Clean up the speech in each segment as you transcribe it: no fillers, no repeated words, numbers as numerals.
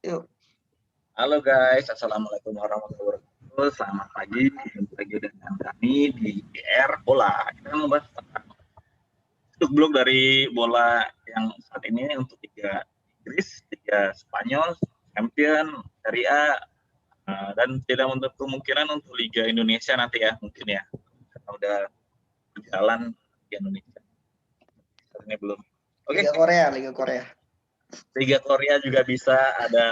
Yuk. Halo guys, Assalamualaikum warahmatullahi wabarakatuh. Selamat pagi, jumpa lagi dengan kami di GR Bola. Kita membahas tentang blok dari bola yang saat ini untuk Liga Inggris, Liga Spanyol, Champion, Serie A, dan tidak menutup kemungkinan untuk Liga Indonesia nanti ya, mungkin ya. Karena udah berjalan di Indonesia. Saat ini belum. Oke, Liga Korea. Liga Korea juga bisa, ada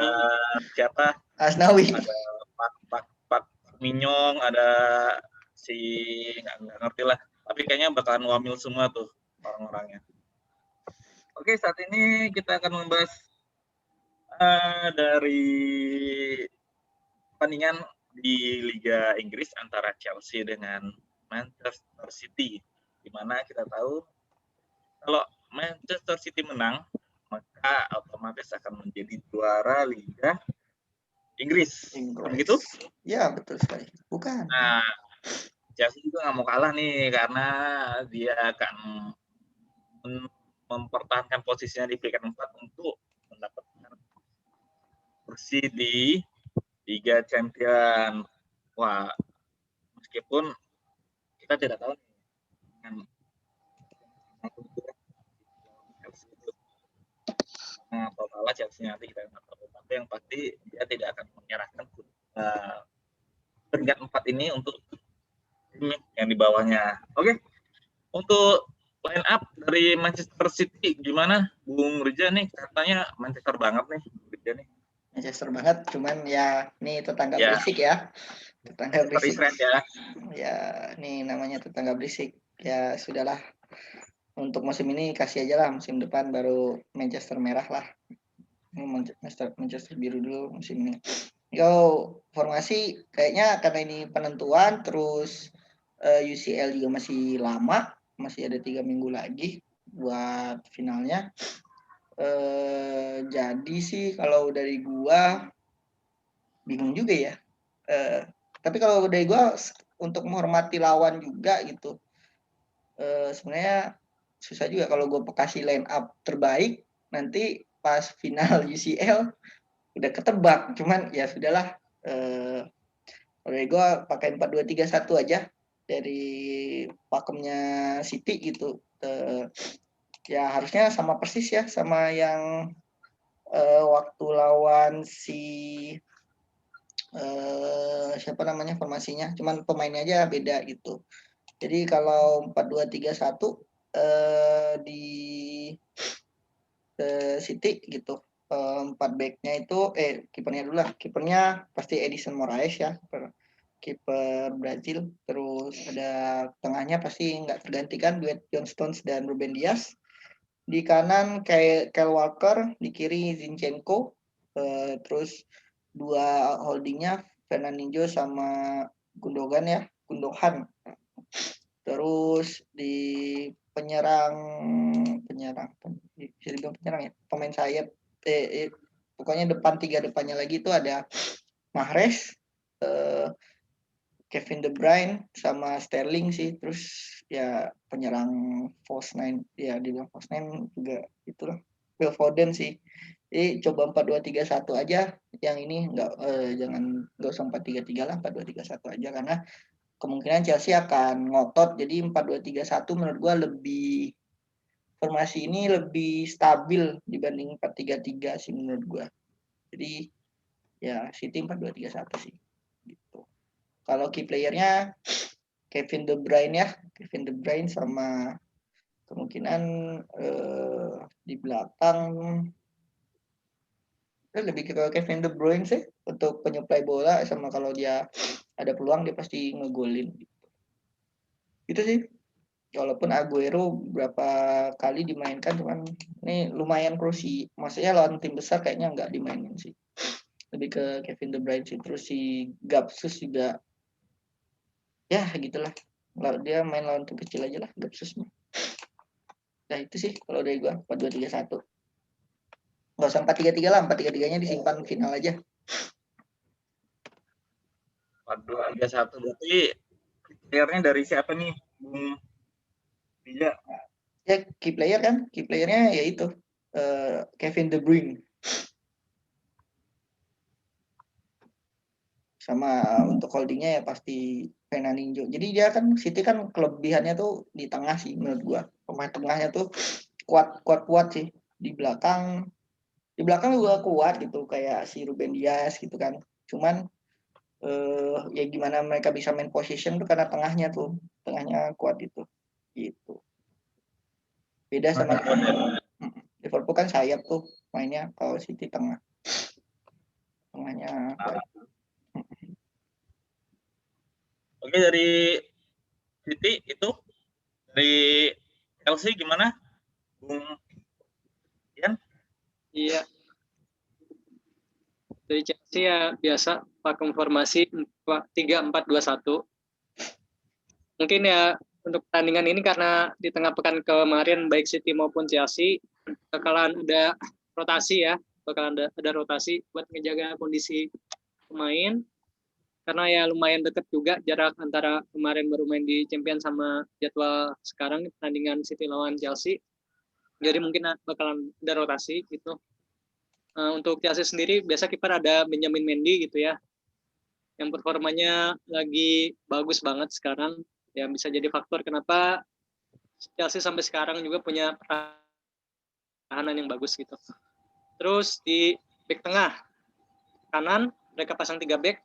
siapa? Asnawi. Ada Pak Minyong, ada si nggak ngerti lah. Tapi kayaknya bakalan wamil semua tuh orang-orangnya. Oke, saat ini kita akan membahas dari pertandingan di Liga Inggris antara Chelsea dengan Manchester City, di mana kita tahu kalau Manchester City menang, maka otomatis akan menjadi juara Liga Inggris. Begitu? Ya, betul sekali. Bukan. Nah, Chelsea juga nggak mau kalah nih karena dia akan mempertahankan posisinya di peringkat 4 untuk mendapatkan kursi di Liga Champion. Wah, meskipun kita tidak tahu dengan Chelsea itu atau kalah Chelsea nanti kita nggak tahu. Tapi yang pasti dia tidak akan menyerahkan peringkat 4 ini untuk tim yang di bawahnya. Oke, untuk line up dari Manchester City gimana, Bung Rija nih? Katanya Manchester banget nih, Rija nih. Manchester banget, cuman ya nih tetangga berisik ya. Tetangga berisik. Ya. Ya, nih namanya tetangga berisik. Ya sudahlah. Untuk musim ini kasih aja lah, musim depan baru Manchester merah lah. Manchester biru dulu musim ini. Yo, formasi kayaknya karena ini penentuan, terus UCL juga masih lama, masih ada 3 minggu lagi buat finalnya. Jadi sih kalau dari gua bingung juga ya. Tapi kalau dari gua untuk menghormati lawan juga gitu. Sebenarnya susah juga kalau gua kasih line up terbaik, nanti pas final UCL udah ketebak. Cuman ya sudahlah. Dari gue pakai 4-2-3-1 aja dari pakemnya City gitu. Ya harusnya sama persis ya sama yang waktu lawan si siapa namanya formasinya. Cuman pemainnya aja beda gitu. Jadi kalau 4-2-3-1 di City gitu. 4 backnya itu kipernya dulu lah. Kipernya pasti Edison Moraes ya. Kiper Brazil, terus ada tengahnya pasti nggak tergantikan duet John Stones dan Ruben Dias. Di kanan Kyle Walker, di kiri Zinchenko, terus dua holdingnya Fernandinho sama Gundogan. Terus di penyerang bisa dibilang penyerang ya, pemain sayap, pokoknya tiga depannya lagi itu ada Mahrez, Kevin De Bruyne sama Sterling sih, terus ya penyerang false nine ya dibilang false nine juga itulah Phil Foden sih. Jadi coba 4-2-3-1 aja, yang ini nggak usah 4-3-3 lah, 4-2-3-1 aja karena kemungkinan Chelsea akan ngotot. Jadi 4-2-3-1 menurut gua lebih, formasi ini lebih stabil dibanding 4-3-3 sih menurut gua. Jadi ya City 4-2-3-1 sih gitu. Kalau key playernya Kevin De Bruyne sama kemungkinan di belakang lebih ke Kevin De Bruyne sih untuk penyuplai bola, sama kalau dia ada peluang dia pasti ngegolin gitu. Itu sih. Walaupun Aguero berapa kali dimainkan, cuman ini lumayan krusi. Maksudnya lawan tim besar kayaknya nggak dimainin sih. Lebih ke Kevin De Bruyne sih. Terus si Gapsus juga ya gitulah. Dia main lawan tim kecil aja lah Gapsusnya. Nah itu sih kalau dari gua 4-2-3-1. Nggak usah 4-3-3 lah, 4-3-3-nya disimpan final aja. 4-2-3-1 berarti playernya dari siapa nih, Bung Rija? Ya key playernya ya itu Kevin De Bruyne. Sama untuk holdingnya ya pasti Fernandinho. Jadi dia kan City kan kelebihannya tuh di tengah sih menurut gua. Pemain tengahnya tuh kuat sih. Di belakang juga kuat gitu kayak si Ruben Dias gitu kan. Cuman ya gimana mereka bisa main position tuh karena tengahnya kuat itu. Gitu. Beda sama Liverpool kan sayap tuh mainnya, kalau City tengahnya kuat. Oke, dari City itu, dari Chelsea gimana, Bung Ian? Iya, dari Chelsea ya biasa pakai formasi 3-4-2-1. Mungkin ya untuk pertandingan ini karena di tengah pekan kemarin baik City maupun Chelsea bakalan ada rotasi ya, bakalan ada rotasi buat ngejaga kondisi pemain. Karena ya lumayan dekat juga jarak antara kemarin baru main di Champions sama jadwal sekarang pertandingan City lawan Chelsea. Jadi mungkin bakalan ada rotasi gitu. Untuk Chelsea sendiri biasa kiper ada Benjamin Mendy gitu ya, yang performanya lagi bagus banget sekarang. Ya bisa jadi faktor kenapa Chelsea sampai sekarang juga punya pertahanan yang bagus gitu. Terus di back tengah kanan mereka pasang 3 back.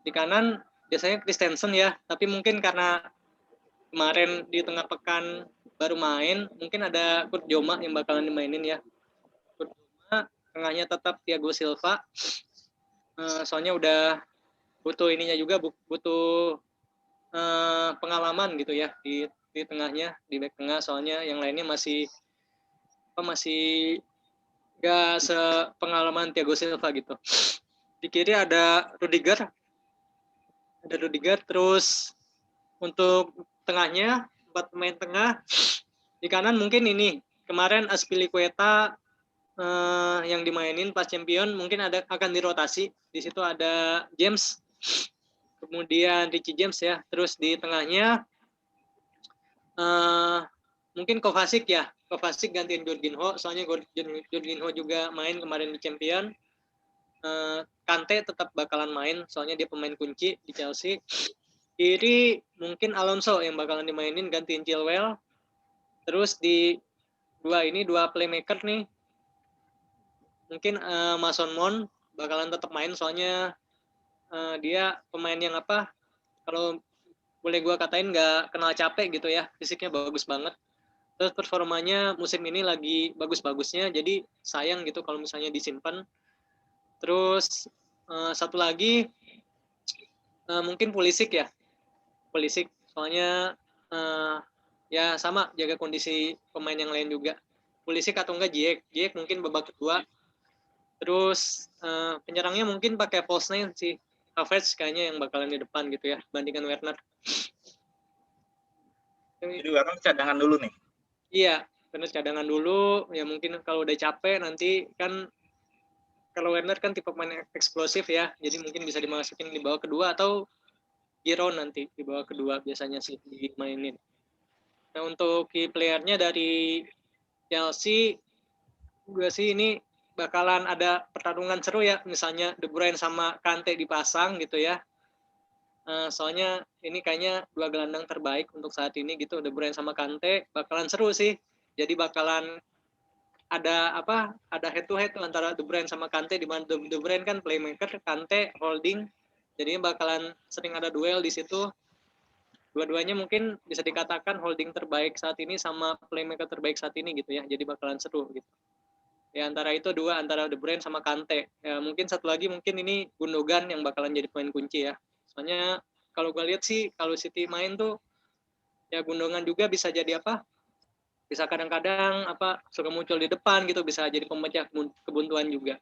Di kanan biasanya Christensen ya, tapi mungkin karena kemarin di tengah pekan baru main, mungkin ada Kurt Zouma yang bakalan dimainin ya. Kurt Zouma, tengahnya tetap Thiago Silva. Soalnya udah butuh ininya juga, butuh pengalaman gitu ya di tengahnya, di back tengah, soalnya yang lainnya masih gak sepengalaman Thiago Silva gitu. Di kiri ada Rudiger, terus untuk tengahnya 4 pemain tengah. Di kanan mungkin ini kemarin Azpilicueta yang dimainin pas champion mungkin akan dirotasi. Di situ ada James, kemudian Richie James ya. Terus di tengahnya mungkin Kovacic ya. Kovacic gantiin Jorginho, soalnya Jorginho juga main kemarin di champion. Kante tetap bakalan main, soalnya dia pemain kunci di Chelsea. Kiri mungkin Alonso yang bakalan dimainin gantiin Chilwell. Terus di dua playmaker nih, mungkin Mason Mount bakalan tetap main, soalnya dia pemain yang kalau boleh gue katain nggak kenal capek gitu ya, fisiknya bagus banget. Terus performanya musim ini lagi bagus-bagusnya, jadi sayang gitu kalau misalnya disimpan. Terus satu lagi mungkin Pulisic ya, soalnya ya sama jaga kondisi pemain yang lain juga. Pulisic atau enggak Ziyech mungkin babak kedua. Terus penyerangnya mungkin pakai false nine sih, Havertz kayaknya yang bakalan di depan gitu ya, bandingkan Werner. Jadi Werner cadangan dulu nih. Iya, Werner cadangan dulu. Ya mungkin kalau udah capek nanti kan, kalau Werner kan tipe pemain eksplosif ya, jadi mungkin bisa dimasukin di bawah kedua atau Giroud nanti di bawah kedua biasanya sih dimainin. Nah untuk key player-nya dari Chelsea, gue sih ini bakalan ada pertarungan seru ya, misalnya De Bruyne sama Kante dipasang gitu ya. Soalnya ini kayaknya 2 gelandang terbaik untuk saat ini gitu, De Bruyne sama Kante bakalan seru sih. Jadi bakalan ada head to head antara De Bruyne sama Kante, di mana De Bruyne kan playmaker, Kante holding. Jadinya bakalan sering ada duel di situ. Dua-duanya mungkin bisa dikatakan holding terbaik saat ini sama playmaker terbaik saat ini gitu ya. Jadi bakalan seru gitu. Ya antara itu dua, antara De Bruyne sama Kante. Ya mungkin satu lagi mungkin ini Gundogan yang bakalan jadi pemain kunci ya. Soalnya kalau gue lihat sih kalau City main tuh ya Gundogan juga bisa jadi bisa kadang-kadang suka muncul di depan gitu, bisa jadi pemecah kebuntuan juga.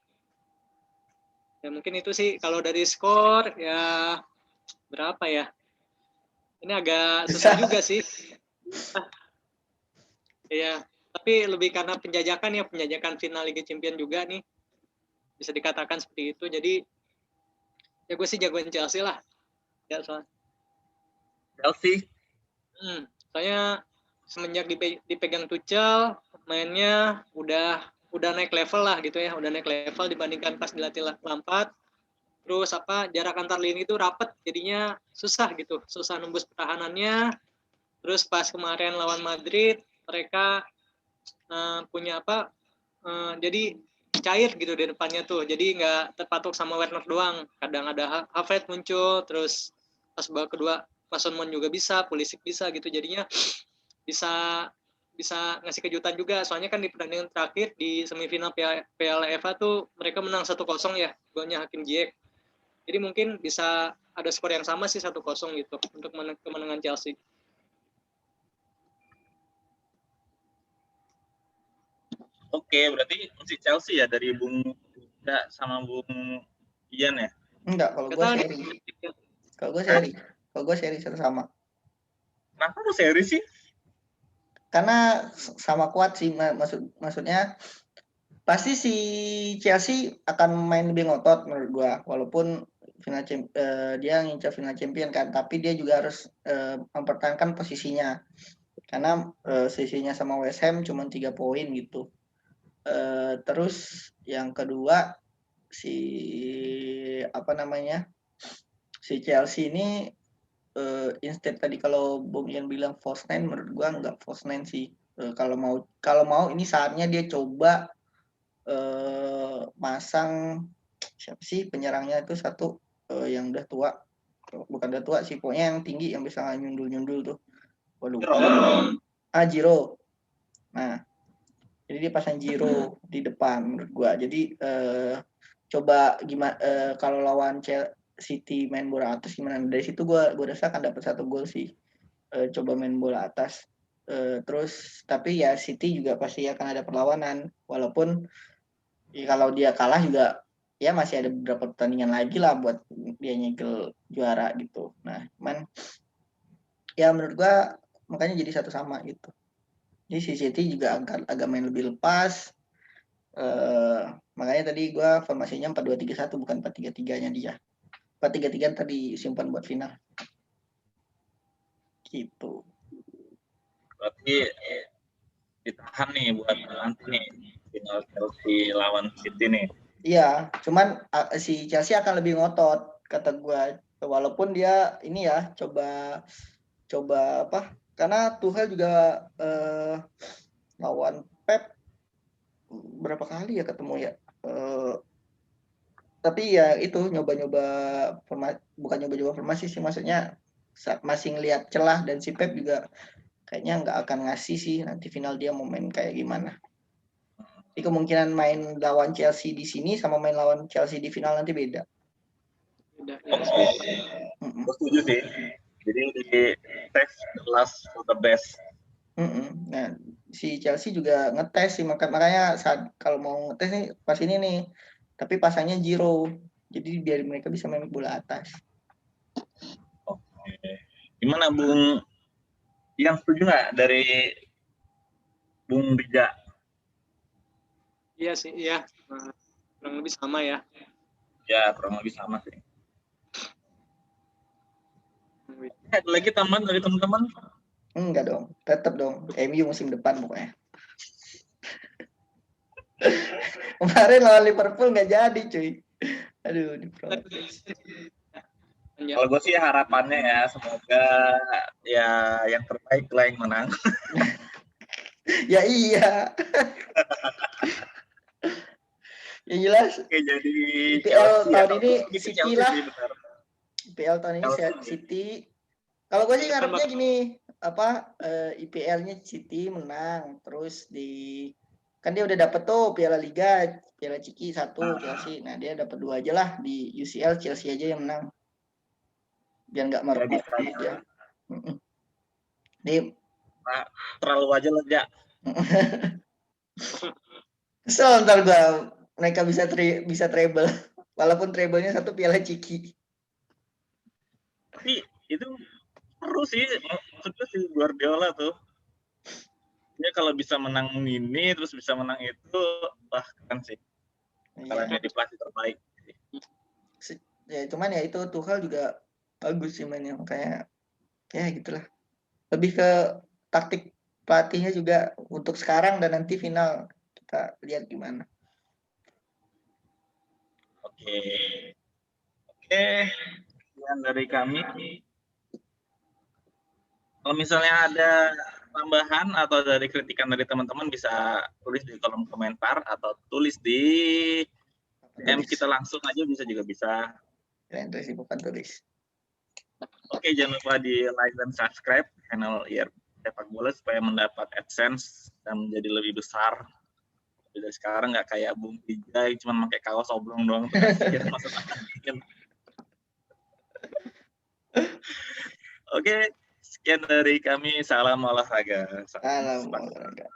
Ya mungkin itu sih kalau dari skor ya berapa ya, ini agak susah juga sih ya, tapi lebih karena penjajakan final Liga Champions juga nih, bisa dikatakan seperti itu. Jadi ya gue sih jagoin Chelsea lah ya, Chelsea. Soalnya semenjak dipegang Tuchel, mainnya udah naik level lah gitu ya, udah naik level dibandingkan pas dilatih Lampard. Terus jarak antar lini itu rapet, jadinya susah gitu, susah nembus pertahanannya. Terus pas kemarin lawan Madrid, mereka punya jadi cair gitu di depannya tuh, jadi nggak terpatok sama Werner doang. Kadang ada Havertz muncul, terus pas babak kedua Mason Mount juga bisa, Pulisic bisa gitu, jadinya bisa ngasih kejutan juga. Soalnya kan di pertandingan terakhir di semifinal Piala FA tuh mereka menang 1-0 ya, golnya Hakim Ziyech. Jadi mungkin bisa ada skor yang sama sih 1-0 gitu untuk kemenangan Chelsea. Oke, berarti si Chelsea ya dari Bung Yuda sama Bung Ian ya? Enggak, kalau gue seri. Kalau gue seri sama. Kenapa lu seri sih? Karena sama kuat sih, maksudnya pasti si Chelsea akan main lebih ngotot menurut gue, walaupun dia ngincar final champion kan, tapi dia juga harus mempertahankan posisinya, karena sisinya sama West Ham cuma 3 poin gitu. Terus yang kedua si Chelsea ini instead tadi kalau Bung Ian bilang false nine, menurut gua nggak false nine sih. Kalau mau ini saatnya dia coba masang siapa sih penyerangnya itu satu, yang udah tua, bukan udah tua sih, pokoknya yang tinggi yang bisa nyundul tuh. Giro. Nah, jadi dia pasang Giro di depan menurut gua. Jadi coba gimana kalau lawan City main bola atas gimana, dari situ gue rasa akan dapat 1 gol sih. Coba main bola atas, terus tapi ya City juga pasti akan ada perlawanan, walaupun ya, kalau dia kalah juga ya masih ada beberapa pertandingan lagi lah buat dia nyegel juara gitu. Nah cuman ya menurut gue makanya jadi 1-1 gitu. Jadi si City juga agak main lebih lepas. Makanya tadi gue formasinya 4-2-3-1 bukan 4-3-3-nya dia. 4-3-3 tadi simpan buat final. Gitu. Berarti ditahan nih buat nanti nih final Chelsea lawan City nih. Iya, cuman si Chelsea akan lebih ngotot kata gue. Walaupun dia ini ya coba karena Tuchel juga lawan Pep berapa kali ya ketemu ya. Tapi ya itu nyoba-nyoba bukan nyoba-nyoba formasi sih, maksudnya masih ngelihat celah, dan si Pep juga kayaknya nggak akan ngasih sih nanti final dia mau main kayak gimana. Jadi kemungkinan main lawan Chelsea di sini sama main lawan Chelsea di final nanti beda. Gue setuju sih. Jadi di test last for the best. Nah, si Chelsea juga ngetes sih, makanya saat kalau mau ngetes nih pas ini nih, tapi pasangnya Giro, jadi biar mereka bisa main bola atas. Oke. Gimana Bung? Yang setuju nggak dari Bung Rija? Iya sih, iya. Kurang lebih sama ya. Ya, kurang lebih sama sih. Ada lagi tambahan dari teman-teman? Enggak dong, tetap dong. MU musim depan pokoknya. Kemarin lawan Liverpool nggak jadi, cuy. Aduh, Kalau gue sih harapannya ya semoga ya yang terbaik lah yang menang. Ya iya. Ya jelas. Oke, jadi IPL tahun ini gitu, City lah. sih, benar. IPL tahun ini City. Kalau gue sih ngarepnya gini, IPL-nya City menang, terus kan dia udah dapet tuh Piala Liga, Piala Ciki 1 Chelsea. Nah, dia dapat 2 aja lah, di UCL Chelsea aja yang menang. Biar nggak merepot dia. Nah, terlalu aja lah, Ja. Kesel ntar mereka bisa treble. Walaupun treble-nya 1 Piala Ciki. Tapi itu seru sih, maksudnya si Guardiola tuh. Dia kalau bisa menang ini terus bisa menang itu, wah kan sih. Kalau jadi pelatih terbaik. Ya cuman ya itu Tuchel juga bagus sih mainnya, kayak ya gitulah. Lebih ke taktik pelatihnya juga untuk sekarang dan nanti final, kita lihat gimana. Oke. Oke, sekian dari kami. Kalau misalnya ada tambahan atau dari kritikan dari teman-teman bisa tulis di kolom komentar atau tulis di DM Tulis. kita langsung aja juga bisa. Kalian tulis, bukan tulis. Oke, jangan lupa di like dan subscribe channel IR Sepak Bola supaya mendapat AdSense dan menjadi lebih besar. Dari sekarang nggak kayak Bung Pijay cuma pakai kaos oblong doang terus masuk angin. Oke, sekian dari kami. Salam olahraga. Salam olahraga.